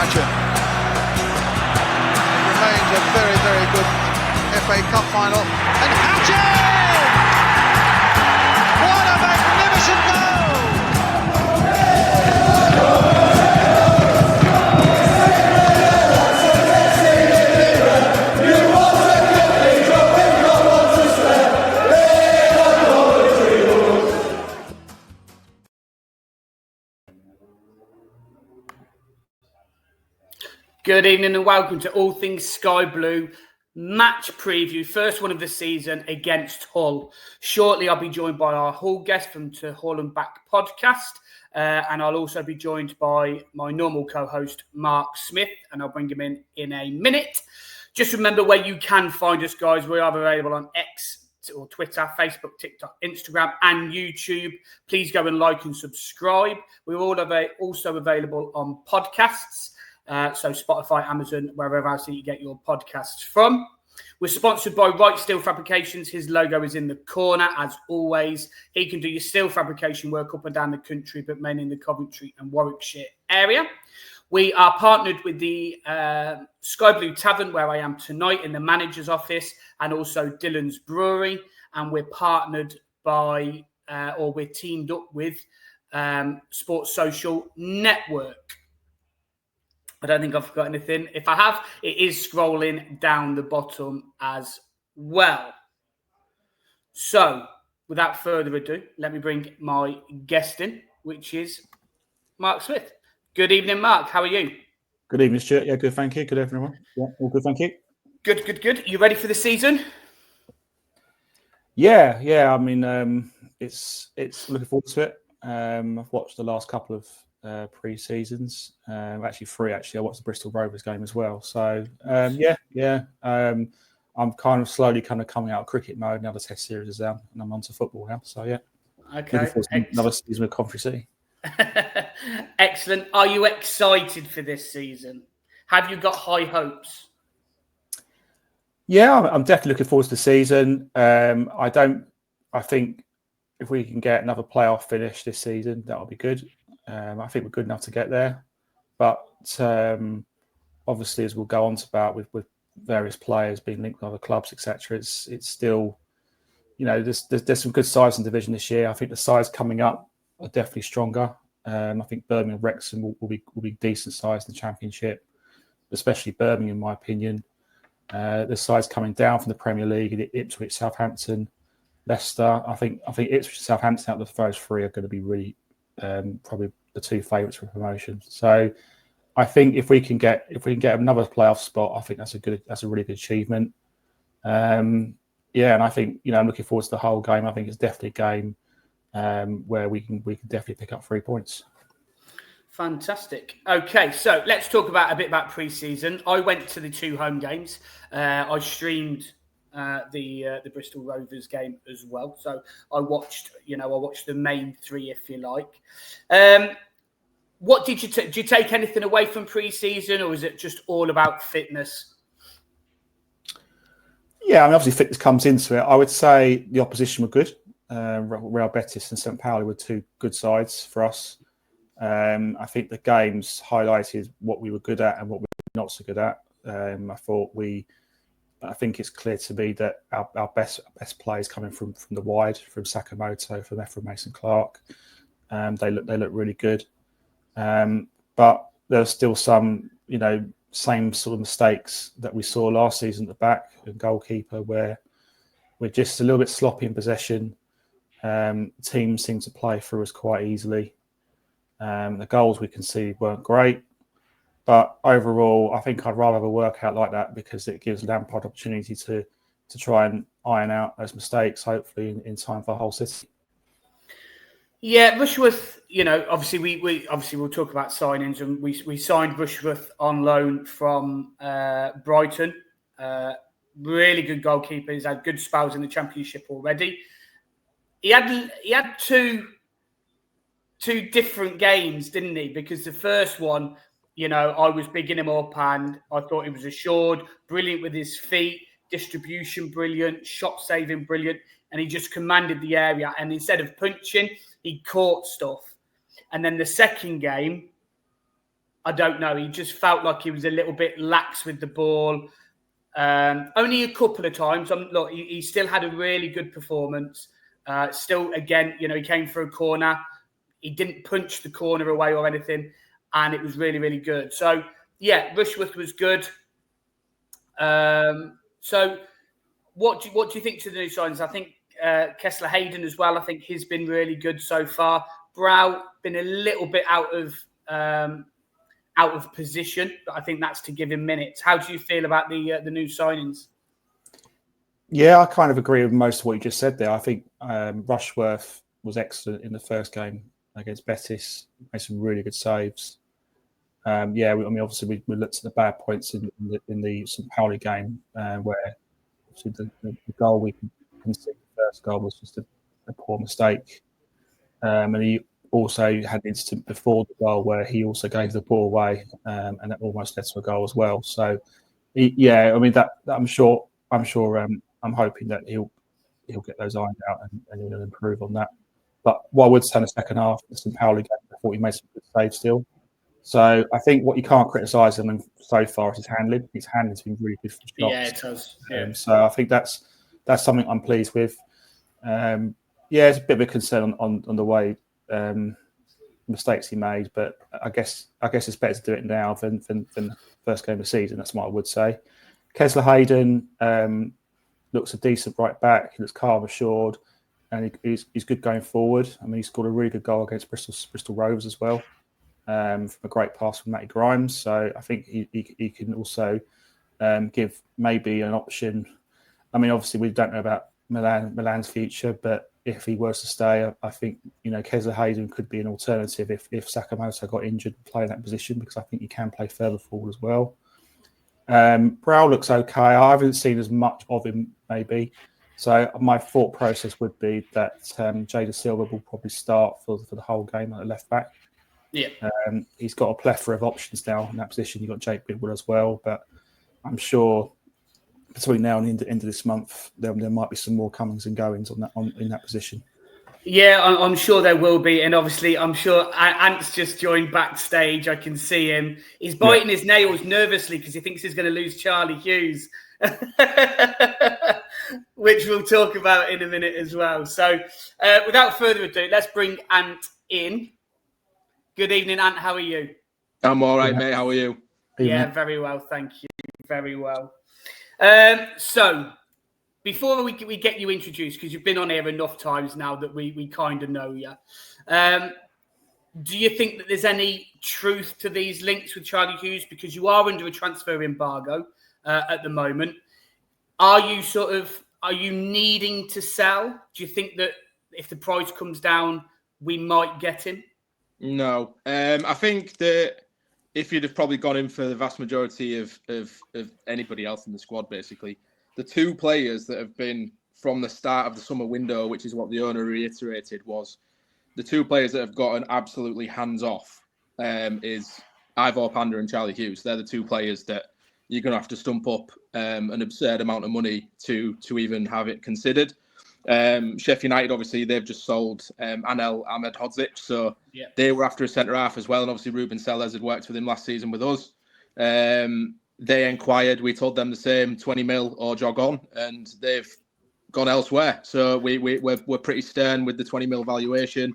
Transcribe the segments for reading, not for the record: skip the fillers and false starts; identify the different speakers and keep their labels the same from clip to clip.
Speaker 1: imagine. It remains a very, very good FA Cup final. And Hatchin! What a magnificent goal!
Speaker 2: Good evening and welcome to All Things Sky Blue match preview. First one of the season against Hull. Shortly, I'll be joined by our Hull guest from To Hull and Back podcast. And I'll also be joined by my normal co-host, Mark Smith. And I'll bring him in a minute. Just remember where you can find us, guys. We are available on X or Twitter, Facebook, TikTok, Instagram, and YouTube. Please go and like and subscribe. We're all also available on podcasts. So Spotify, Amazon, wherever else that you get your podcasts from. We're sponsored by Right Steel Fabrications. His logo is in the corner, as always. He can do your steel fabrication work up and down the country, but mainly in the Coventry and Warwickshire area. We are partnered with the Sky Blue Tavern, where I am tonight, in the manager's office, and also Dylan's Brewery. And we're partnered by, or we're teamed up with Sports Social Network. I don't think I've forgot anything. If I have, it is scrolling down the bottom as well. So, without further ado, let me bring my guest in, which is Mark Smith. Good evening, Mark. How are you?
Speaker 3: Good evening, Stuart. Yeah, good, thank you. Good everyone. Yeah, all good, thank you.
Speaker 2: Good. You ready for the season?
Speaker 3: Yeah. I mean, it's looking forward to it. I've watched the last couple of pre-seasons, actually 3. I watched the Bristol Rovers game as well. So yeah. I'm kind of slowly coming out of cricket mode now. The Test series is down, and I'm onto football now. So yeah,
Speaker 2: okay.
Speaker 3: Looking forward to another season with Coventry City.
Speaker 2: Excellent. Are you excited for this season? Have you got high hopes?
Speaker 3: Yeah, I'm definitely looking forward to the season. I think if we can get another playoff finish this season, that'll be good. I think we're good enough to get there, but obviously, as we'll go on to about with various players being linked with other clubs, etc., it's still, there's some good sides in the division this year. I think the sides coming up are definitely stronger. I think Birmingham and Wrexham will be decent sides in the Championship, especially Birmingham, in my opinion. The sides coming down from the Premier League, Ipswich, Southampton, Leicester. I think Ipswich and Southampton out of those 3 are going to be really probably the 2 favourites for promotion. So I think if we can get another playoff spot, I think that's a really good achievement. And I think I'm looking forward to the whole game. I think it's definitely a game where we can definitely pick up 3 points.
Speaker 2: Fantastic. Okay, so let's talk a bit about pre-season. I went to the 2 home games. I streamed the Bristol Rovers game as well. So I watched the main 3, if you like. What did you did you take anything away from pre-season, or is it just all about fitness?
Speaker 3: Yeah, I mean, obviously fitness comes into it. I would say the opposition were good. Real Betis and St. Pauli were 2 good sides for us. I think the games highlighted what we were good at and what we were not so good at. I think it's clear to me that our best players coming from the wide, from Sakamoto, from Ephraim Mason-Clark. They look really good. But there's still some, same sort of mistakes that we saw last season at the back and goalkeeper, where we're just a little bit sloppy in possession. Teams seem to play through us quite easily. The goals we conceded weren't great. But overall, I think I'd rather have a workout like that, because it gives Lampard opportunity to try and iron out those mistakes, hopefully in time for Hull City.
Speaker 2: Yeah, Rushworth, obviously we'll talk about signings, and we signed Rushworth on loan from Brighton. Really good goalkeeper. He's had good spells in the Championship already. He had two different games, didn't he? Because the first one, I was bigging him up and I thought he was assured, brilliant with his feet, distribution brilliant, shot saving brilliant, and he just commanded the area. And instead of punching, he caught stuff. And then the second game, I don't know. He just felt like he was a little bit lax with the ball. Only a couple of times. Look, he still had a really good performance. Still, again, he came for a corner. He didn't punch the corner away or anything, and it was really, really good. So, yeah, Rushworth was good. So, what do you think to the new signings? I think Kessler Hayden as well. I think he's been really good so far. Brow been a little bit out of position, but I think that's to give him minutes. How do you feel about the new signings?
Speaker 3: Yeah, I kind of agree with most of what you just said there. I think Rushworth was excellent in the first game against Betis. Made some really good saves. Obviously we looked at the bad points in the St. Pauli game where obviously the goal we conceded, the first goal was just a poor mistake. And he also had an incident before the goal where he also gave the ball away, and that almost led to a goal as well. So, I'm hoping that he'll get those ironed out and he'll improve on that. But what I would say in the second half, the St. Pauli game, I thought he made some good saves still. So I think what you can't criticise him so far is his handling. His handling's been really good for shots.
Speaker 2: Yeah, it has. Yeah.
Speaker 3: So I think that's something I'm pleased with. It's a bit of a concern on the way mistakes he made, but I guess it's better to do it now than the first game of the season. That's what I would say. Kessler Hayden looks a decent right back. He looks calm, assured, and he's good going forward. I mean, he scored a really good goal against Bristol Rovers as well, from a great pass from Matty Grimes. So I think he can also give maybe an option. I mean, obviously we don't know about Milan's future, but if he was to stay, I think Kessler Hayden could be an alternative if Sakamoto got injured and play in that position, because I think he can play further forward as well. Brow looks okay. I haven't seen as much of him, maybe. So my thought process would be that Jada Silva will probably start for the whole game at the left back.
Speaker 2: Yeah.
Speaker 3: He's got a plethora of options now in that position. You've got Jake Bidwell as well, but I'm sure between now and the end of this month, there might be some more comings and goings in that position. Yeah,
Speaker 2: I'm sure there will be, and obviously, I'm sure Ant's just joined backstage. I can see him. He's biting his nails nervously because he thinks he's going to lose Charlie Hughes, which we'll talk about in a minute as well. So, without further ado, let's bring Ant in. Good evening, Ant. How are you?
Speaker 4: I'm all right, mate. How are you?
Speaker 2: Yeah, very well, thank you. Very well. So, before we get you introduced, because you've been on here enough times now that we kind of know you, do you think that there's any truth to these links with Charlie Hughes? Because you are under a transfer embargo at the moment. Are you needing to sell? Do you think that if the price comes down, we might get him?
Speaker 4: No. I think that if you'd have probably gone in for the vast majority of anybody else in the squad, basically, the two players that have been from the start of the summer window, which is what the owner reiterated, was the two players that have gotten absolutely hands off is Ivor Panda and Charlie Hughes. They're the two players that you're going to have to stump up an absurd amount of money to even have it considered. Sheffield United, obviously, they've just sold Anel Ahmedhodzic, so they were after a centre-half as well, and obviously Ruben Sellers had worked with him last season with us. They inquired, we told them the same, 20 mil or jog on, and they've gone elsewhere. So we're pretty stern with the 20 mil valuation.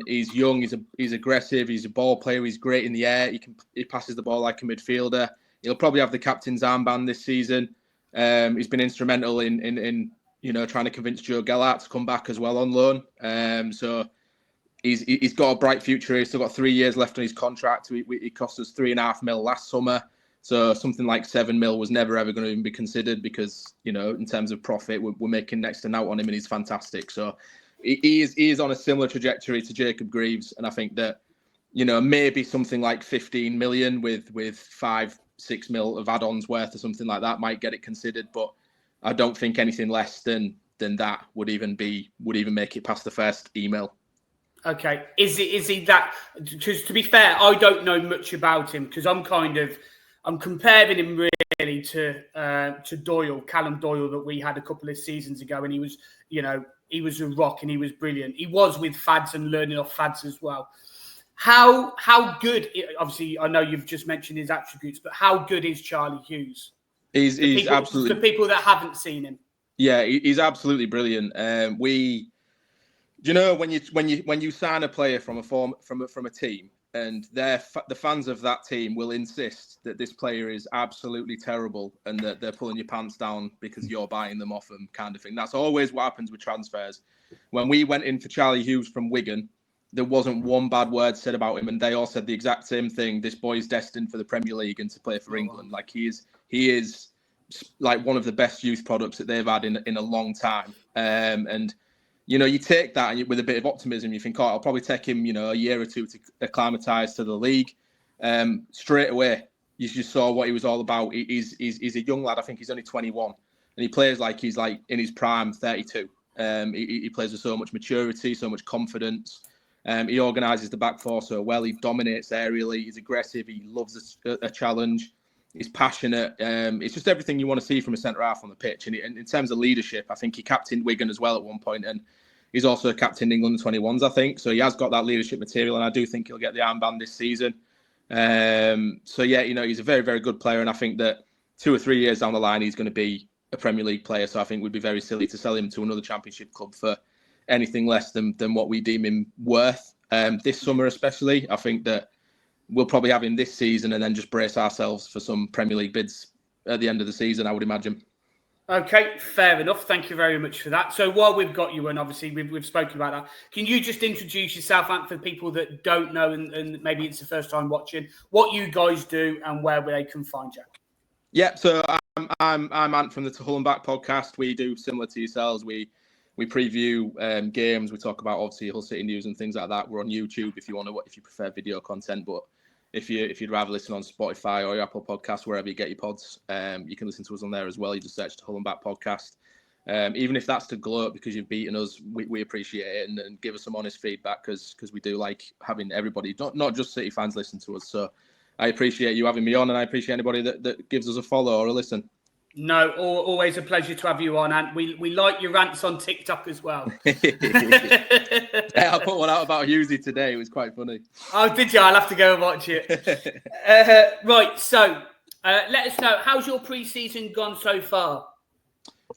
Speaker 4: He's young, he's aggressive, he's a ball player, he's great in the air, he passes the ball like a midfielder. He'll probably have the captain's armband this season. He's been instrumental in trying to convince Joe Gellart to come back as well on loan. So he's got a bright future. He's still got 3 years left on his contract. He cost us 3.5 mil last summer. So something like 7 mil was never ever going to even be considered because, in terms of profit, we're making next to nought on him, and he's fantastic. So he is on a similar trajectory to Jacob Greaves. And I think that, maybe something like 15 million with 5-6 mil of add-ons worth or something like that might get it considered. But I don't think anything less than that would even make it past the first email.
Speaker 2: Okay, is he that? Because to be fair, I don't know much about him because I'm comparing him really to Doyle, Callum Doyle, that we had a couple of seasons ago, and he was a rock and he was brilliant. He was with Fads and learning off Fads as well. How good? Obviously, I know you've just mentioned his attributes, but how good is Charlie Hughes?
Speaker 4: He's absolutely,
Speaker 2: for people that haven't seen him.
Speaker 4: Yeah, he's absolutely brilliant. When you sign a player from a team, and the fans of that team will insist that this player is absolutely terrible and that they're pulling your pants down because you're buying them off them, kind of thing. That's always what happens with transfers. When we went in for Charlie Hughes from Wigan, there wasn't one bad word said about him, and they all said the exact same thing. This boy's destined for the Premier League and to play for England. Like he is like one of the best youth products that they've had in a long time. And you take that and with a bit of optimism, you think, oh, it'll probably take him, a year or two to acclimatise to the league. Straight away, you just saw what he was all about. He's a young lad. I think he's only 21, and he plays like he's like in his prime, 32. He plays with so much maturity, so much confidence. He organises the back four so well. He dominates aerially. He's aggressive. He loves a challenge. He's passionate. It's just everything you want to see from a centre half on the pitch. And in terms of leadership, I think he captained Wigan as well at one point, and he's also captained England 21s, I think. So he has got that leadership material, and I do think he'll get the armband this season. He's a very, very good player, and I think that 2 or 3 years down the line, he's going to be a Premier League player. So I think we'd be very silly to sell him to another Championship club for anything less than what we deem him worth. This summer especially, I think that we'll probably have him this season and then just brace ourselves for some Premier League bids at the end of the season, I would imagine.
Speaker 2: Okay, fair enough. Thank you very much for that. So while we've got you, and obviously we've spoken about that, can you just introduce yourself, Ant, for people that don't know and maybe it's the first time watching, what you guys do and where they can find you?
Speaker 4: Yeah, so I'm Ant from the To Hull and Back podcast. We do similar to yourselves. We preview games. We talk about obviously Hull City news and things like that. We're on YouTube if you prefer video content, but if you'd rather listen on Spotify or your Apple Podcasts, wherever you get your pods, you can listen to us on there as well. You just search the Hull and Back podcast. Even if that's to gloat because you've beaten us, we appreciate it, and give us some honest feedback because we do like having everybody, not just City fans, listen to us. So I appreciate you having me on, and I appreciate anybody that gives us a follow or a listen.
Speaker 2: No, always a pleasure to have you on, and we like your rants on TikTok as well.
Speaker 4: I put one out about Husey today. It was quite funny.
Speaker 2: Oh, did you? I'll have to go and watch it. Right, so let us know, how's your pre-season gone so far?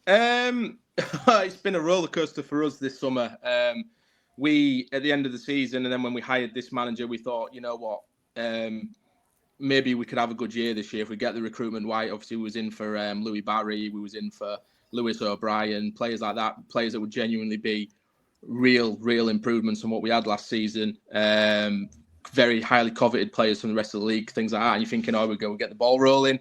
Speaker 4: It's been a roller coaster for us this summer. We, at the end of the season, and then when we hired this manager, we thought, you know what, maybe we could have a good year this year if we get the recruitment right. Obviously, we was in for Louis Barry, we was in for Lewis O'Brien, players like that, players that would genuinely be real improvements on what we had last season. Very highly coveted players from the rest of the league, things like that. And you're thinking, oh, we'll get the ball rolling.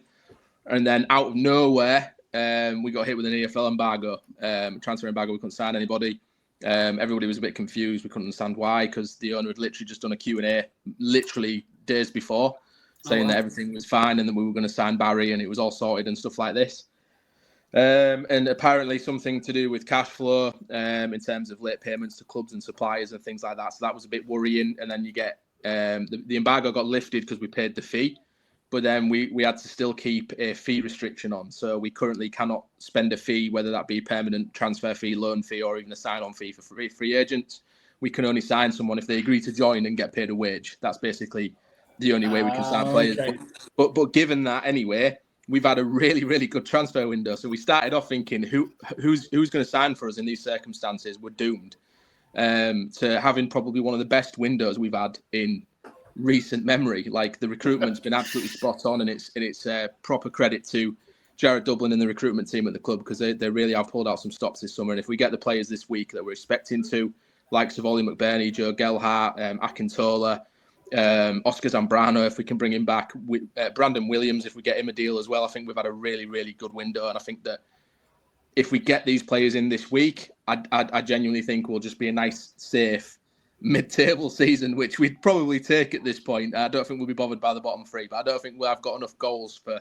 Speaker 4: And then out of nowhere, we got hit with an EFL embargo, transfer embargo. We couldn't sign anybody. Everybody was a bit confused. We couldn't understand why, because the owner had literally just done a Q&A literally days before, saying that everything was fine and that we were going to sign Barry and it was all sorted and stuff like this. And apparently something to do with cash flow in terms of late payments to clubs and suppliers and things like that. So that was a bit worrying. And then you get the embargo got lifted because we paid the fee, but then we had to still keep a fee restriction on. So we currently cannot spend a fee, whether that be permanent transfer fee, loan fee, or even a sign-on fee for free agents. We can only sign someone if they agree to join and get paid a wage. That's basically the only way we can sign players. Okay. But given that anyway, we've had a really good transfer window. So we started off thinking who's going to sign for us in these circumstances. We're doomed to having probably one of the best windows we've had in recent memory. Like, the recruitment's been absolutely spot on, and it's proper credit to Jared Dublin and the recruitment team at the club, because they really have pulled out some stops this summer. And if we get the players this week that we're expecting to, likes of Ollie McBurney, Joe Gelhart, Akintola, Oscar Zambrano, if we can bring him back, Brandon Williams, if we get him a deal as well, I think we've had a really good window. And I think that if we get these players in this week, I genuinely think will just be a nice, safe mid-table season, which we'd probably take at this point. I don't think we'll be bothered by the bottom three, but I don't think we'll have got enough goals for,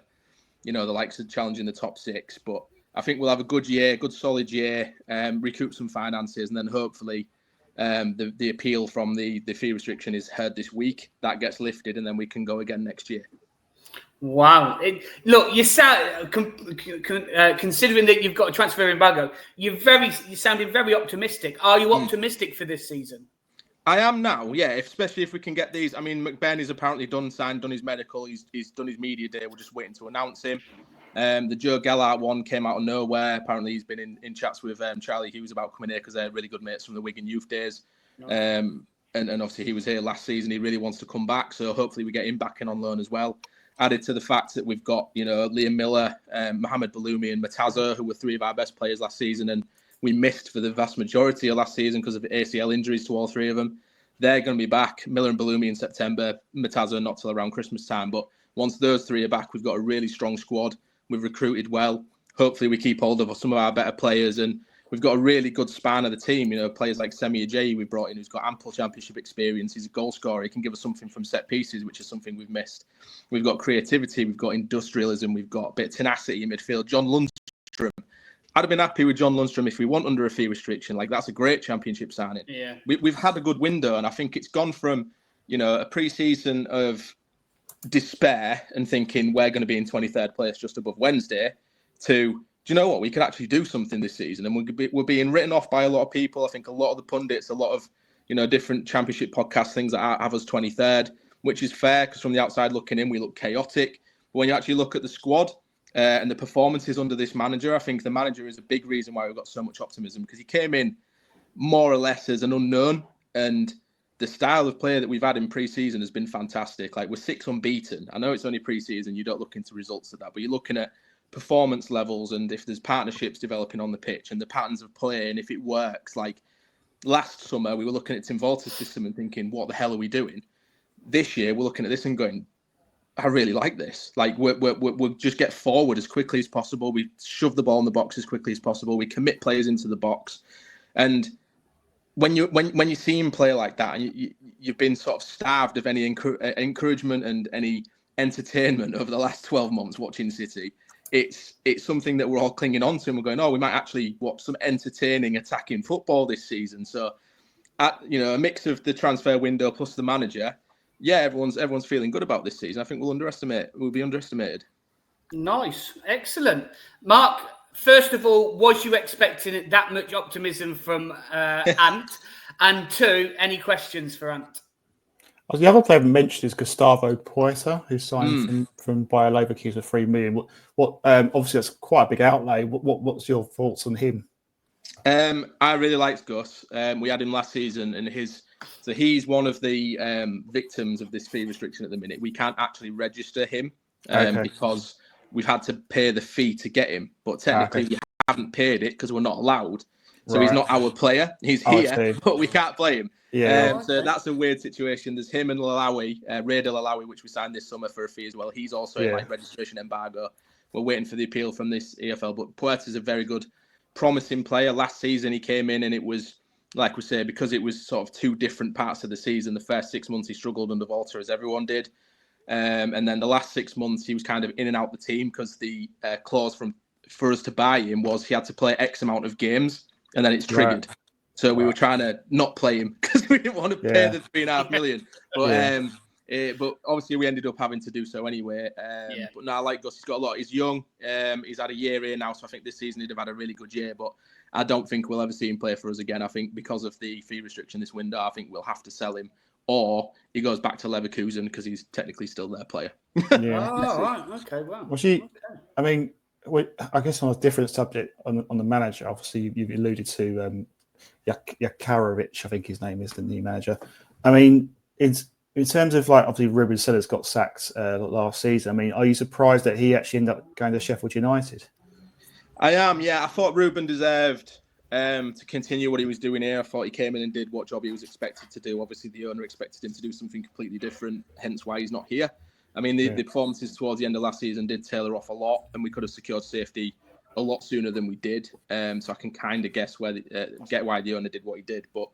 Speaker 4: the likes of challenging the top six. But I think we'll have a good year, good solid year, recoup some finances, and then hopefully the appeal from the fee restriction is heard this week. That gets lifted, and then we can go again next year.
Speaker 2: Wow! Look, you sound considering that you've got a transfer embargo. You're sounding very optimistic. Are you optimistic for this season?
Speaker 4: I am now, yeah. Especially if we can get these. I mean, McBain is apparently done his medical. He's done his media day. We're just waiting to announce him. The Joe Gellart one came out of nowhere. Apparently, he's been in chats with Charlie Hughes about coming here because they're really good mates from the Wigan youth days. And obviously he was here last season. He really wants to come back, so hopefully we get him back in on loan as well. Added to the fact that we've got, Liam Miller, Mohamed Baloumi and Mataza, who were three of our best players last season, and we missed for the vast majority of last season because of ACL injuries to all three of them. They're going to be back, Miller and Baloumi in September, Mataza not till around Christmas time. But once those three are back, we've got a really strong squad. We've recruited well. Hopefully we keep hold of some of our better players, and we've got a really good span of the team. Players like Semi Ajayi we brought in, who's got ample championship experience. He's a goal scorer. He can give us something from set pieces, which is something we've missed. We've got creativity. We've got industrialism. We've got a bit of tenacity in midfield. John Lundstrom. I'd have been happy with John Lundstrom if we weren't under a fee restriction. That's a great championship signing.
Speaker 2: Yeah.
Speaker 4: We've had a good window, and I think it's gone from, a pre-season of despair and thinking we're going to be in 23rd place just above Wednesday to, do you know what, we could actually do something this season, and we're being written off by a lot of people. I think a lot of the pundits, a lot of different championship podcast things that have us 23rd, which is fair because from the outside looking in we look chaotic. But when you actually look at the squad and the performances under this manager, I think the manager is a big reason why we've got so much optimism, because he came in more or less as an unknown, and the style of play that we've had in pre-season has been fantastic. We're 6 unbeaten. I know it's only pre-season, you don't look into results of that, but you're looking at performance levels and if there's partnerships developing on the pitch and the patterns of play, and if it works. Last summer, we were looking at Tim Volta's system and thinking, what the hell are we doing? This year, we're looking at this and going, I really like this. We'll just get forward as quickly as possible. We shove the ball in the box as quickly as possible. We commit players into the box. And when you see him play like that, and you've been sort of starved of any encouragement and any entertainment over the last 12 months watching City, it's something that we're all clinging on to, and we're going, we might actually watch some entertaining attacking football this season. So, a mix of the transfer window plus the manager, everyone's feeling good about this season. I think we'll be underestimated.
Speaker 2: Nice, excellent, Mark. First of all, was you expecting that much optimism from Ant? And two, any questions for Ant?
Speaker 3: The other player mentioned is Gustavo Poyet, who signed from Bayer Leverkusen for $3 million. What obviously that's quite a big outlay. What's your thoughts on him?
Speaker 4: I really liked Gus. We had him last season, and he's one of the victims of this fee restriction at the minute. We can't actually register him because we've had to pay the fee to get him, but technically we haven't paid it because we're not allowed. So he's not our player. He's here, but we can't play him. So that's a weird situation. There's him and Lalawi, Raed Lalawi, which we signed this summer for a fee as well. He's also in registration embargo. We're waiting for the appeal from this EFL. But Poyet is a very good, promising player. Last season he came in and it was, like we say, because it was sort of two different parts of the season. The first 6 months he struggled under Volta, as everyone did. And then the last 6 months he was kind of in and out the team because the clause for us to buy him was he had to play X amount of games and then it's triggered. Right. So we were trying to not play him because we didn't want to pay the $3.5 million. But but obviously we ended up having to do so anyway. But now I like Gus. He's got a lot. He's young. He's had a year here now, so I think this season he'd have had a really good year. But I don't think we'll ever see him play for us again. I think because of the fee restriction this window, I think we'll have to sell him. Or he goes back to Leverkusen because he's technically still their player.
Speaker 2: Right. Okay. Wow.
Speaker 3: I mean, I guess on a different subject on the manager, obviously you've alluded to Jakarovic, I think his name is, the new manager. I mean, in terms of obviously Ruben Sellers got sacked last season. I mean, are you surprised that he actually ended up going to Sheffield United?
Speaker 4: I am, yeah. I thought Ruben deserved to continue what he was doing here. I thought he came in and did what job he was expected to do. Obviously, the owner expected him to do something completely different, hence why he's not here. I mean, the performances towards the end of last season did tailor off a lot, and we could have secured safety a lot sooner than we did. So I can kind of guess get why the owner did what he did. But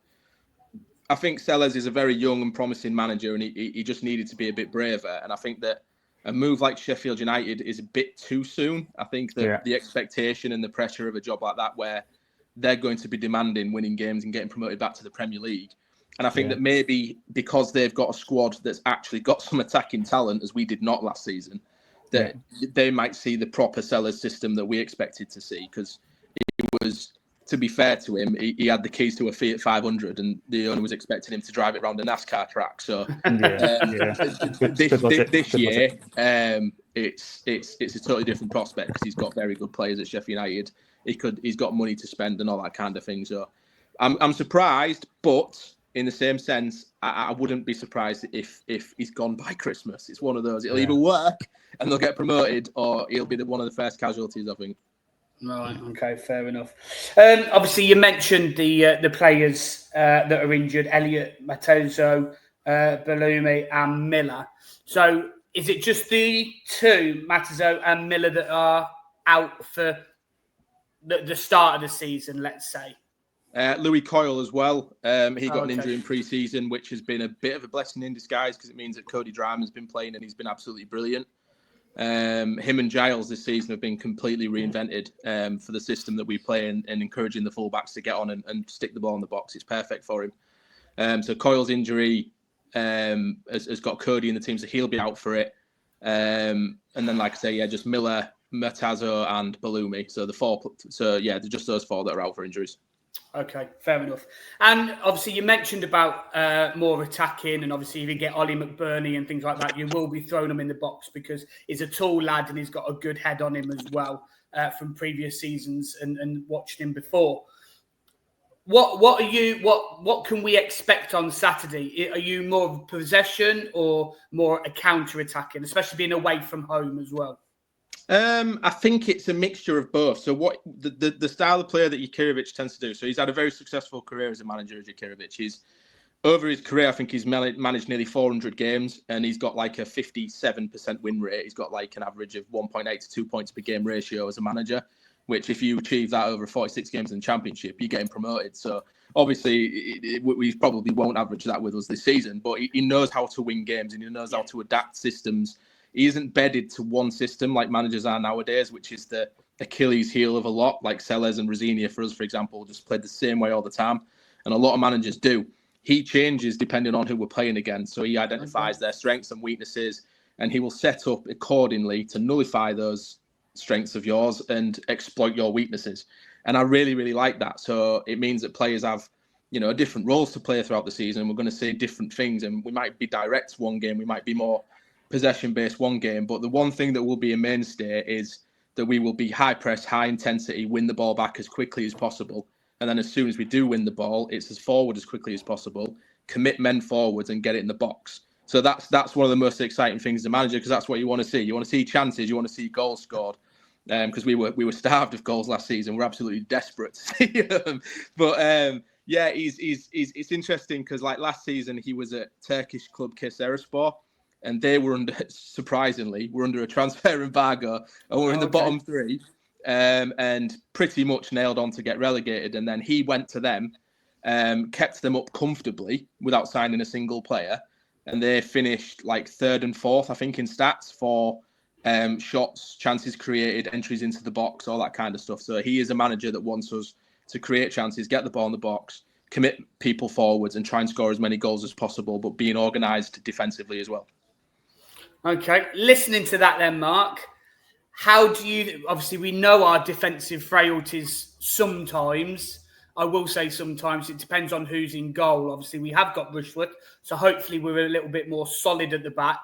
Speaker 4: I think Sellers is a very young and promising manager, and he just needed to be a bit braver. And I think that a move like Sheffield United is a bit too soon. I think that the expectation and the pressure of a job like that, where they're going to be demanding winning games and getting promoted back to the Premier League. And I think that maybe because they've got a squad that's actually got some attacking talent, as we did not last season, that they might see the proper Sellers system that we expected to see, because it was to be fair to him, he had the keys to a Fiat 500, and the owner was expecting him to drive it around a NASCAR track. So this year, it's a totally different prospect because he's got very good players at Sheffield United. He's got money to spend and all that kind of thing. So I'm surprised, but in the same sense, I wouldn't be surprised if he's gone by Christmas. It's one of those. It'll either work and they'll get promoted, or he'll be one of the first casualties, I think.
Speaker 2: Right. Okay. Fair enough. Obviously, you mentioned the players that are injured: Elliott, Matozzo, Balumi, and Miller. So, is it just the two, Matozzo and Miller, that are out for the start of the season? Let's say.
Speaker 4: Louis Coyle as well. He got an injury in pre-season, which has been a bit of a blessing in disguise because it means that Cody Dryman's been playing and he's been absolutely brilliant. Him and Giles this season have been completely reinvented for the system that we play and encouraging the fullbacks to get on and stick the ball in the box. It's perfect for him. So Coyle's injury has got Cody in the team, so he'll be out for it. And then, like I say, just Miller, Matazzo, and Balumi. So just those four that are out for injuries.
Speaker 2: Okay, fair enough. And obviously, you mentioned about more attacking, and obviously, if you get Ollie McBurney and things like that, you will be throwing him in the box because he's a tall lad and he's got a good head on him as well from previous seasons and watching him before. What can we expect on Saturday? Are you more of possession or more a counter attacking, especially being away from home as well?
Speaker 4: I think it's a mixture of both. So what the style of player that Jurkiewicz tends to do. So he's had a very successful career as a manager, Jurkiewicz. He's over his career, I think he's managed nearly 400 games, and he's got like a 57% win rate. He's got like an average of 1.8 to 2 points per game ratio as a manager, which if you achieve that over 46 games in the Championship, you're getting promoted. So obviously we probably won't average that with us this season, but he knows how to win games and he knows how to adapt systems. He isn't bedded to one system like managers are nowadays, which is the Achilles heel of a lot, like Sellers and Rosinia for us, for example, just played the same way all the time. And a lot of managers do. He changes depending on who we're playing against. So he identifies their strengths and weaknesses, and he will set up accordingly to nullify those strengths of yours and exploit your weaknesses. And I really, really like that. So it means that players have, different roles to play throughout the season. We're going to see different things, and we might be direct one game, we might be more possession-based one game, but the one thing that will be a mainstay is that we will be high press, high intensity, win the ball back as quickly as possible, and then as soon as we do win the ball, it's as forward as quickly as possible, commit men forwards and get it in the box. So that's one of the most exciting things as a manager, because that's what you want to see. You want to see chances, you want to see goals scored, because we were starved of goals last season. We're absolutely desperate to see them. But it's interesting because like last season he was at Turkish club Kayserispor. And they were surprisingly under a transfer embargo, and we're in the bottom three, and pretty much nailed on to get relegated. And then he went to them, kept them up comfortably without signing a single player, and they finished like third and fourth, I think, in stats for shots, chances created, entries into the box, all that kind of stuff. So he is a manager that wants us to create chances, get the ball in the box, commit people forwards, and try and score as many goals as possible, but being organised defensively as well.
Speaker 2: Okay, listening to that then, Mark, how do you... Obviously, we know our defensive frailties sometimes. I will say sometimes. It depends on who's in goal. Obviously, we have got Rushworth, so hopefully we're a little bit more solid at the back.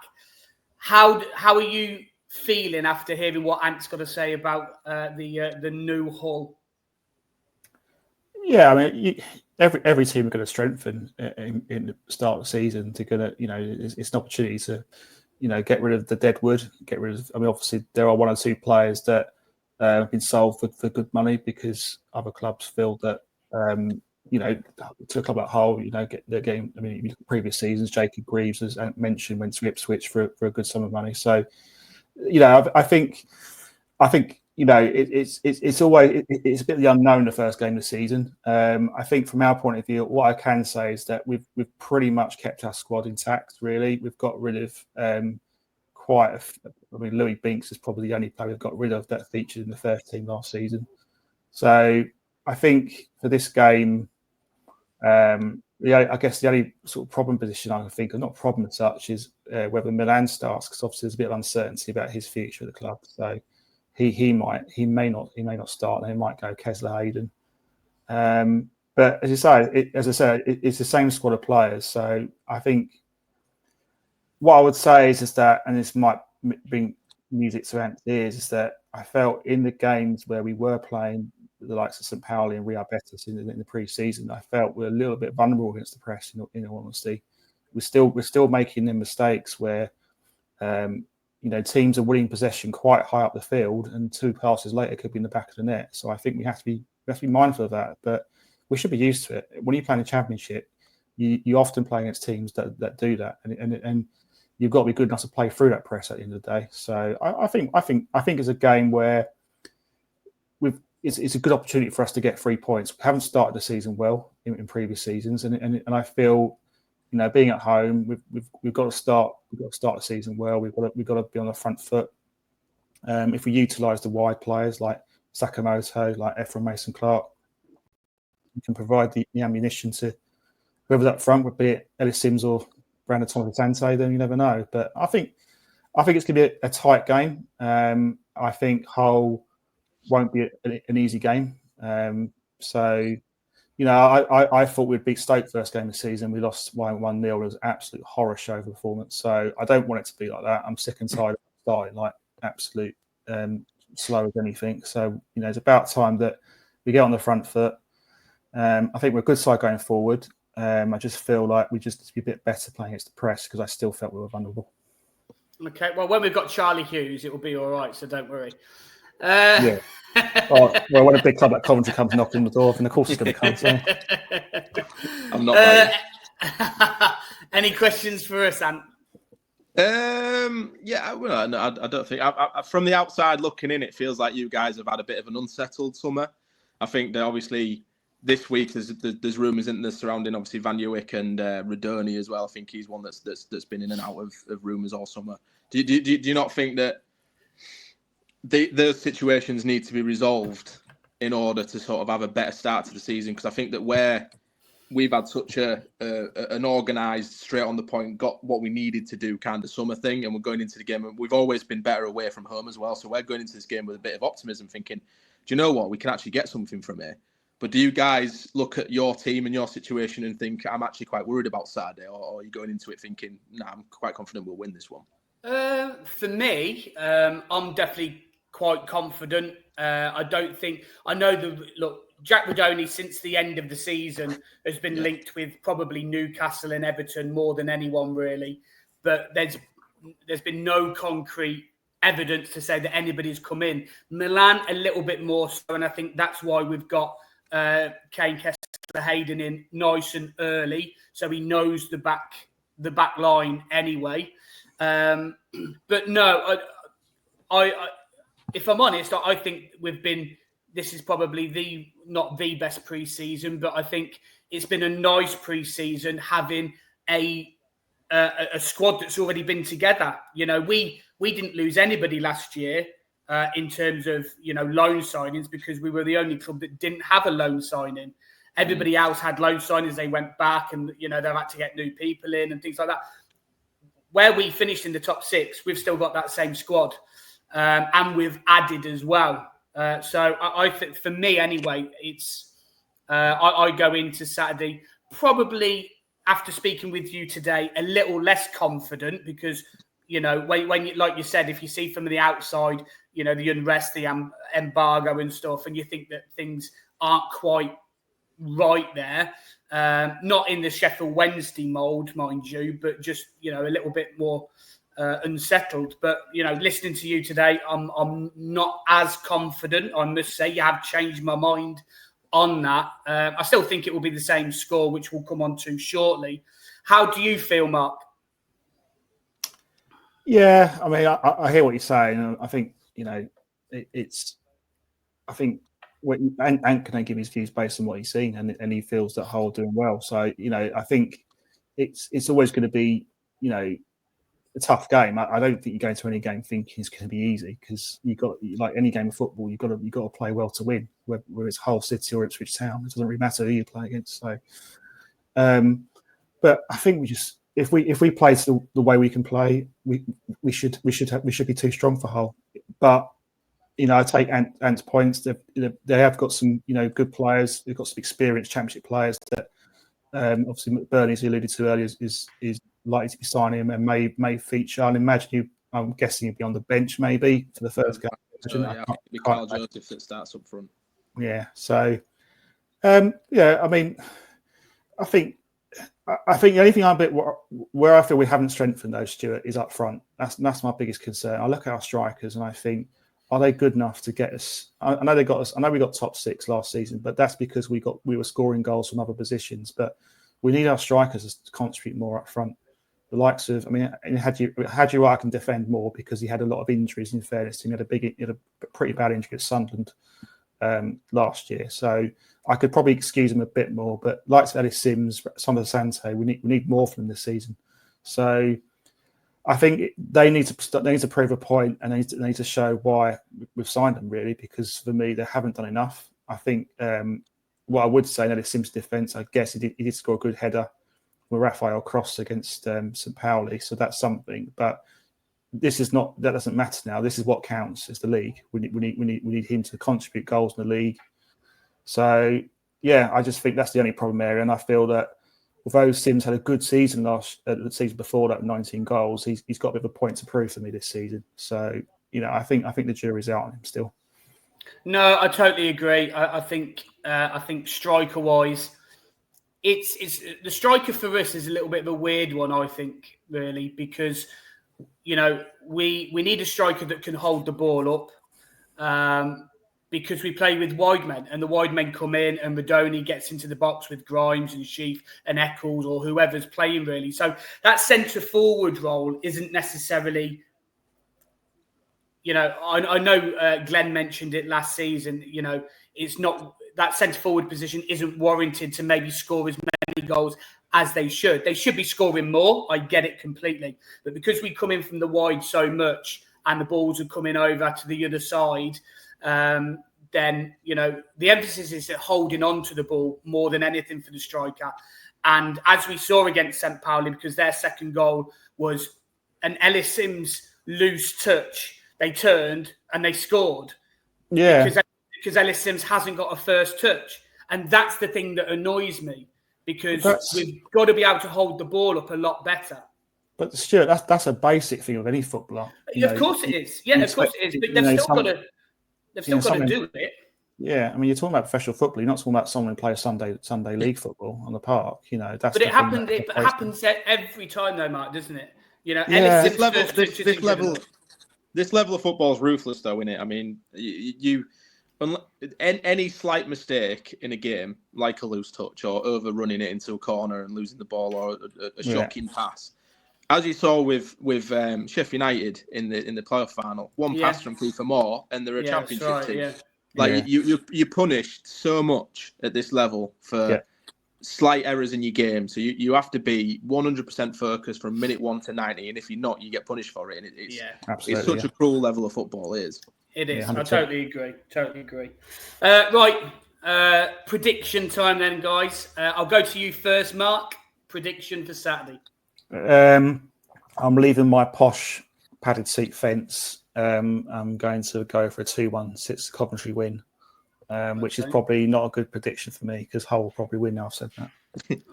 Speaker 2: How are you feeling after hearing what Ant's got to say about the new Hull?
Speaker 3: Yeah, I mean, every team are going to strengthen in the start of the season. They're going to, it's an opportunity to... get rid of the dead wood, obviously there are one or two players that have been sold for good money because other clubs feel that, to a club like Hull, get their game. I mean, previous seasons, Jacob Greaves, as mentioned, went to Ipswich for a good sum of money. So, I think it's always it's a bit of the unknown the first game of the season. I think from our point of view, what I can say is that we've pretty much kept our squad intact. Really, we've got rid of Louis Binks is probably the only player we've got rid of that featured in the first team last season. So I think for this game, I guess the only sort of problem position I can think of, not problem as such, is whether Milan starts, because obviously there's a bit of uncertainty about his future at the club. So. He may not start, and he might go Kessler Hayden. But as I say, it's the same squad of players. So I think what I would say is that, and this might bring music to Ant's ears, is that I felt in the games where we were playing the likes of St. Pauli and Real Betis in the pre-season, I felt we're a little bit vulnerable against the press. In all honesty, we're still making them mistakes where teams are winning possession quite high up the field, and 2 passes later could be in the back of the net. So I think we have to be mindful of that. But we should be used to it. When you play in the Championship, you often play against teams that do that, and you've got to be good enough to play through that press at the end of the day. So I think it's a game where it's a good opportunity for us to get 3 points. We haven't started the season well in previous seasons, and I feel, being at home, we've got to start the season well. We've got to be on the front foot. If we utilise the wide players like Sakamoto, like Ephraim Mason-Clark, we can provide the ammunition to whoever's up front, would be it Ellis Sims or Brandon Thomas-Asante, then you never know. But I think it's going to be a tight game. I think Hull won't be an easy game. I thought we'd beat Stoke first game of the season. We lost 1-0. It was an absolute horror show of a performance. So I don't want it to be like that. I'm sick and tired of starting like absolute slow as anything. So, it's about time that we get on the front foot. I think we're a good side going forward. I just feel like we just need to be a bit better playing against the press because I still felt we were vulnerable.
Speaker 2: Okay, well, when we've got Charlie Hughes, it will be all right, so don't worry.
Speaker 3: Yeah. When a big club like Coventry comes knocking on the door, then of course it's going to come. So.
Speaker 4: I'm not.
Speaker 2: Any questions for us, Ant?
Speaker 4: Yeah, well, no, I don't think. From the outside looking in, it feels like you guys have had a bit of an unsettled summer. I think that obviously this week there's rumours in there surrounding obviously Van Uwijk and Radoni as well. I think he's one that's been in and out of rumours all summer. Do you not think that those situations need to be resolved in order to sort of have a better start to the season? Because I think that where we've had such an organised, straight on the point, got what we needed to do kind of summer thing, and we're going into the game, and we've always been better away from home as well. So we're going into this game with a bit of optimism, thinking, do you know what, we can actually get something from here. But do you guys look at your team and your situation and think, I'm actually quite worried about Saturday, or are you going into it thinking, nah, I'm quite confident we'll win this one?
Speaker 2: For me, I'm definitely quite confident. I know Jack Radoni since the end of the season has been linked with probably Newcastle and Everton more than anyone really, but there's been no concrete evidence to say that anybody's come in. Milan a little bit more so, and I think that's why we've got Kane Kessler-Hayden in nice and early, so he knows the back line anyway. But no, I if I'm honest, I think this is probably not the best pre-season, but I think it's been a nice pre-season having a squad that's already been together. We didn't lose anybody last year in terms of loan signings because we were the only club that didn't have a loan signing. Everybody else had loan signings. They went back and they've had to get new people in and things like that. Where we finished in the top 6, we've still got that same squad, and we've added as well. So I think for me anyway, it's I go into Saturday probably after speaking with you today a little less confident because when you, like you said, if you see from the outside, the unrest, the embargo and stuff, and you think that things aren't quite right there, not in the Sheffield Wednesday mould, mind you, but just a little bit more unsettled. But listening to you today, I'm not as confident. I must say, you have changed my mind on that. I still think it will be the same score, which we'll come on to shortly. How do you feel, Mark?
Speaker 3: Yeah, I mean, I hear what you're saying. I think it's. I think Ant can give his views based on what he's seen, and he feels that Hull doing well. So I think it's always going to be a tough game. I don't think you go into any game thinking it's going to be easy because you got, like any game of football, you got to play well to win. Whether it's Hull City or Ipswich Town, it doesn't really matter who you play against. So, but I think we just if we play the way we can play, we should be too strong for Hull. But I take Ant's points. They have got some, good players. They've got some experienced Championship players that obviously Burnley, as you alluded to earlier, is likely to be signing him and may feature. I'm guessing he'd be on the bench maybe for the first game.
Speaker 4: So, yeah, I think it'd be Carl Joseph that starts up front.
Speaker 3: Yeah. So, I think the only thing where I feel we haven't strengthened those, Stuart, is up front. That's my biggest concern. I look at our strikers and I think, are they good enough to get us? I know they got us. I know we got top 6 last season, but that's because we were scoring goals from other positions. But we need our strikers to contribute more up front. The likes of, Hadji can defend more because he had a lot of injuries. In fairness, he had a pretty bad injury at Sunderland last year, so I could probably excuse him a bit more. But likes of Ellis Sims, some of the Sante, we need more from them this season. So I think they need to prove a point, and they need to show why we've signed them, really, because for me they haven't done enough. I think what I would say in Ellis Sims' defence, I guess he did score a good header with Raphael Cross against St. Pauli, so that's something. But that doesn't matter now. This is what counts. It's the league. We need him to contribute goals in the league. So yeah, I just think that's the only problem area, and I feel that although Sims had a good season the season before that, 19 goals, he's got a bit of a point to prove for me this season. So I think the jury's out on him still.
Speaker 2: No, I totally agree. I think striker wise, it's the striker for us is a little bit of a weird one. I think really because we need a striker that can hold the ball up. Because we play with wide men, and the wide men come in, and Madoni gets into the box with Grimes and Sheaf and Eccles or whoever's playing, really. So that centre forward role isn't necessarily, I know Glenn mentioned it last season. It's not that centre forward position isn't warranted to maybe score as many goals as they should. They should be scoring more. I get it completely, but because we come in from the wide so much, and the balls are coming over to the other side. Then the emphasis is at holding on to the ball more than anything for the striker. And as we saw against St. Pauli, because their second goal was an Ellis Sims loose touch, they turned and they scored.
Speaker 3: Yeah,
Speaker 2: because Ellis Sims hasn't got a first touch, and that's the thing that annoys me because we've got to be able to hold the ball up a lot better.
Speaker 3: But Stuart, that's a basic thing of any footballer.
Speaker 2: Of course it is. Yeah, of course it is. But they've still got to do it.
Speaker 3: Yeah, you're talking about professional football. You're not talking about someone who plays Sunday league football on the park. That's. But
Speaker 2: it happens every time, though, Mark, doesn't it?
Speaker 4: This level of football is ruthless, though, isn't it? I mean, any slight mistake in a game, like a loose touch or overrunning it into a corner and losing the ball, or a shocking pass. As you saw with Sheffield United in the playoff final, one pass from Kiefer Moore, and they're a championship team. Yeah. You're punished so much at this level for slight errors in your game. So you have to be 100% focused from minute 1 to 90, and if you're not, you get punished for it. And it's such a cruel level of football. It is.
Speaker 2: It is. I totally agree. Right, prediction time then, guys. I'll go to you first, Mark. Prediction for Saturday.
Speaker 3: I'm leaving my posh padded seat fence. I'm going to go for a 2-1 Coventry win, which is probably not a good prediction for me because Hull will probably win now I've said that.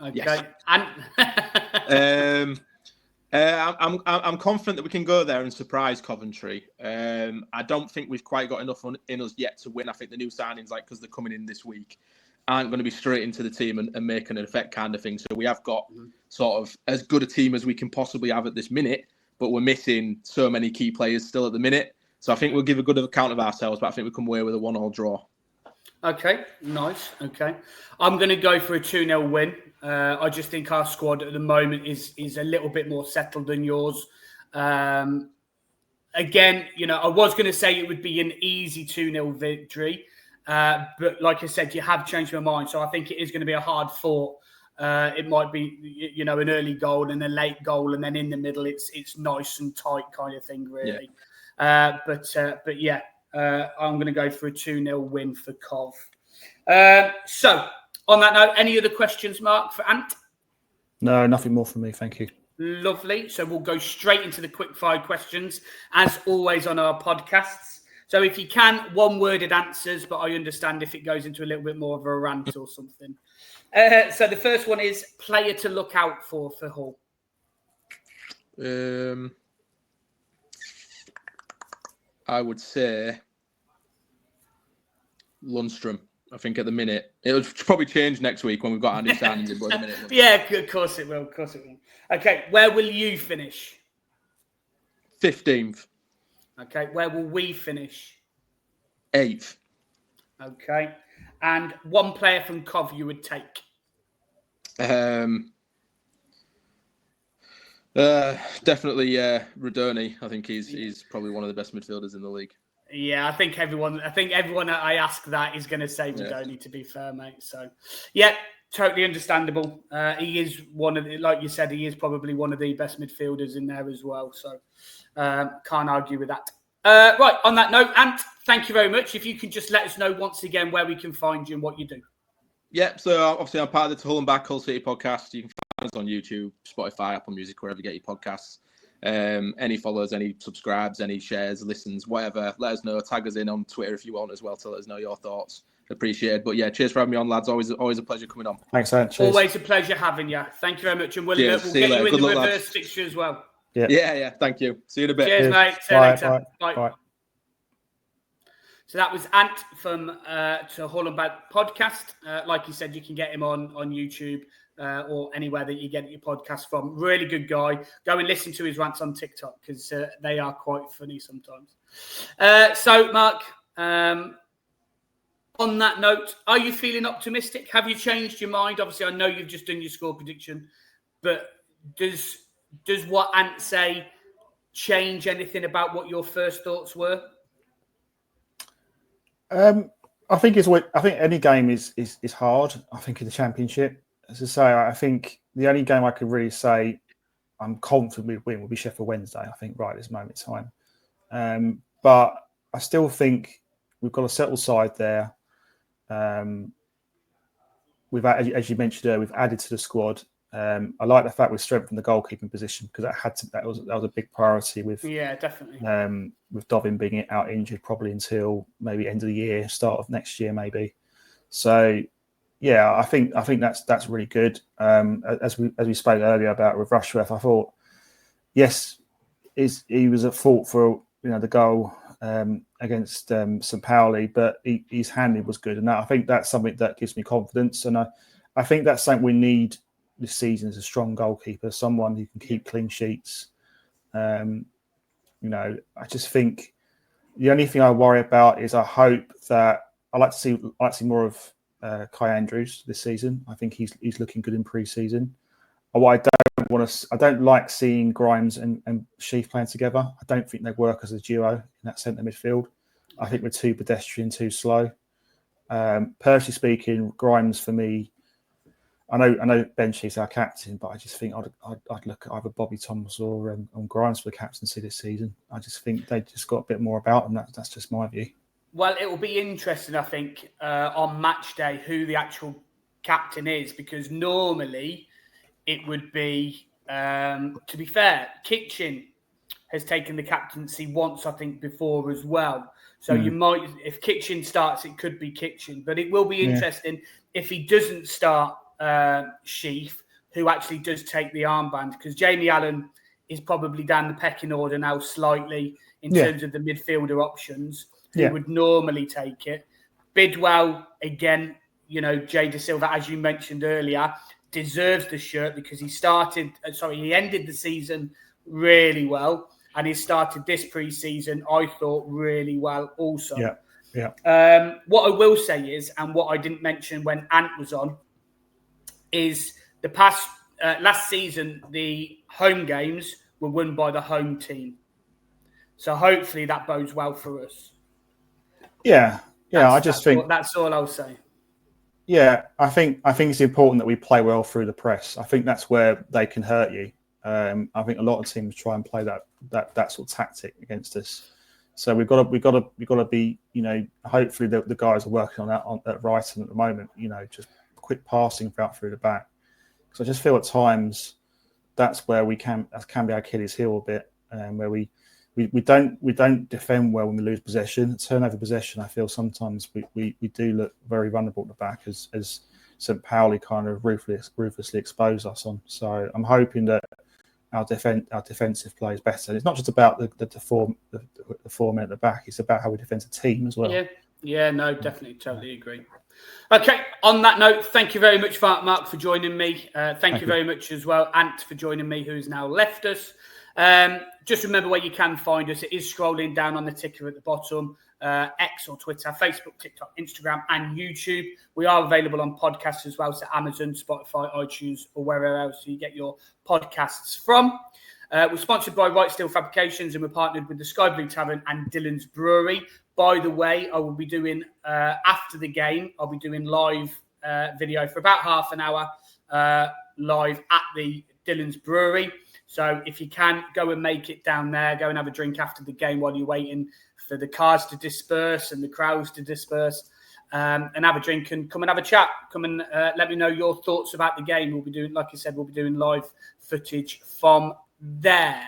Speaker 2: Okay.
Speaker 4: I'm confident that we can go there and surprise Coventry. I don't think we've quite got enough in us yet to win. I think the new signings, because they're coming in this week, aren't going to be straight into the team and making an effect kind of thing. So we have got sort of as good a team as we can possibly have at this minute, but we're missing so many key players still at the minute. So I think we'll give a good account of ourselves, but I think we come away with a 1-1 draw. Okay,
Speaker 2: nice. Okay. I'm going to go for a 2-0 win. I just think our squad at the moment is a little bit more settled than yours. Again, I was going to say it would be an easy 2-0 victory. But like I said, you have changed my mind. So I think it is going to be a hard fought. It might be, an early goal and a late goal, and then in the middle, it's nice and tight kind of thing, really. Yeah. But yeah, I'm going to go for a 2-0 win for Cov. So on that note, any other questions, Mark, for Ant?
Speaker 3: No, nothing more from me. Thank you.
Speaker 2: Lovely. So we'll go straight into the quick fire questions, as always on our podcasts. So if you can, one-worded answers, but I understand if it goes into a little bit more of a rant or something. So the first one is player to look out for Hull.
Speaker 4: I would say Lundstrom. I think at the minute it'll probably change next week when we've got our new signings in. But at the minute,
Speaker 2: yeah, of course it will. Of course it will. Okay, where will you finish?
Speaker 4: 15th.
Speaker 2: Okay, where will we finish?
Speaker 4: 8th.
Speaker 2: Okay, and one player from Cov you would take?
Speaker 4: Definitely Radoni. I think he's probably one of the best midfielders in the league.
Speaker 2: Yeah, I think everyone I ask that is going to say Radoni, to be fair, mate. So, yeah, totally understandable. He is one of the, like you said, he is probably one of the best midfielders in there as well. So, can't argue with that. Right, on that note, Ant, thank you very much. If you can just let us know once again where we can find you and what you do.
Speaker 4: Yeah, so obviously I'm part of the Hull and Back Hull City podcast. You can find us on YouTube, Spotify, Apple Music, wherever you get your podcasts. Any follows, any subscribes, any shares, listens, whatever, let us know. Tag us in on Twitter if you want as well to let us know your thoughts. Appreciate. But yeah, cheers for having me on, lads. Always a pleasure coming on.
Speaker 3: Thanks, Ant.
Speaker 2: Always a pleasure having you. Thank you very much. And we'll get you in the reverse fixture as well.
Speaker 4: Yeah. Thank you. See you in a bit.
Speaker 2: Cheers, mate. See you later.
Speaker 3: Bye.
Speaker 2: So that was Ant from to Hull and Back podcast. Like you said, you can get him on YouTube or anywhere that you get your podcast from. Really good guy. Go and listen to his rants on TikTok because they are quite funny sometimes. So, Mark, on that note, are you feeling optimistic? Have you changed your mind? Obviously, I know you've just done your score prediction, but does what Ant say change anything about what your first thoughts were?
Speaker 3: I think any game is hard. I think in the Championship, as I say, I think the only game I could really say I'm confident we'd win would be Sheffield Wednesday. I think right at this moment in time, but I still think we've got a settled side there. We've, as you mentioned earlier, we've added to the squad. I like the fact we've strengthened the goalkeeping position because that was a big priority with
Speaker 2: definitely
Speaker 3: with Dobbin being out injured probably until maybe end of the year, start of next year maybe. So yeah, I think that's really good. As we spoke earlier about with Rushworth, I thought yes, he was at fault for the goal against St. Pauli, but his handling was good, and I think that's something that gives me confidence, and I think that's something we need this season is a strong goalkeeper, someone who can keep clean sheets. I just think the only thing I worry about is I hope that I like to see more of Kai Andrews this season. I think he's looking good in pre-season. What I don't like seeing Grimes and Sheaf playing together. I don't think they work as a duo in that centre midfield. I think we're too pedestrian, too slow. Personally speaking, Grimes for me, I know Ben Sheaf's our captain, but I just think I'd look at either Bobby Thomas or Grimes for the captaincy this season. I just think they just got a bit more about them. That's just my view.
Speaker 2: Well, it will be interesting, I think, on match day who the actual captain is, because normally it would be, to be fair, Kitchen has taken the captaincy once, I think, before as well. So you might, if Kitchen starts, it could be Kitchen. But it will be interesting if he doesn't start Sheaf, who actually does take the armband, because Jamie Allen is probably down the pecking order now slightly in terms of the midfielder options, who would normally take it. Bidwell, again, Jay Da Silva, as you mentioned earlier, deserves the shirt because he ended the season really well, and he started this pre-season, I thought, really well also. What I will say is, and what I didn't mention when Ant was on, is the past last season, the home games were won by the home team. So hopefully that bodes well for us. That's all I'll say.
Speaker 3: Yeah, I think it's important that we play well through the press. I think that's where they can hurt you. I think a lot of teams try and play that sort of tactic against us. So we've got to be, hopefully the guys are working on that at Brighton at the moment. Just quick passing through the back. Because I just feel at times that can be our Achilles heel a bit, where we we don't defend well when we lose possession. Turnover possession, I feel sometimes we do look very vulnerable at the back as St. Pauli kind of ruthlessly expose us on. So I'm hoping that our defensive play is better. And it's not just about the four men at the back. It's about how we defend a team as well.
Speaker 2: Yeah, no, definitely, totally agree. Okay, on that note, thank you very much, Mark, for joining me. Thank you very much as well, Ant, for joining me, who's now left us. Just remember where you can find us. It is scrolling down on the ticker at the bottom. X or Twitter, Facebook, TikTok, Instagram, and YouTube. We are available on podcasts as well, so Amazon, Spotify, iTunes, or wherever else you get your podcasts from. We're sponsored by Right Steel Fabrications, and we're partnered with the Sky Blue Tavern and Dylan's Brewery. By the way, I will be doing, after the game, I'll be doing live video for about half an hour live at the Dylan's Brewery. So if you can, go and make it down there. Go and have a drink after the game while you're waiting for the cars to disperse and the crowds to disperse, and have a drink and come and have a chat. Come and let me know your thoughts about the game. We'll be doing, like I said, we'll be doing live footage from there.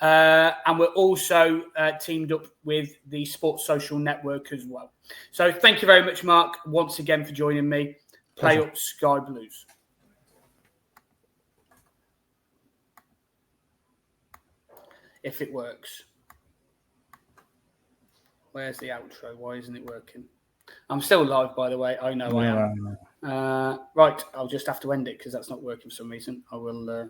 Speaker 2: And we're also teamed up with the Sports Social Network as well. So thank you very much, Mark, once again for joining me. Play up Sky Blues. If it works. Where's the outro? Why isn't it working? I'm still live, by the way. I know I am. Right, I'll just have to end it because that's not working for some reason. I will...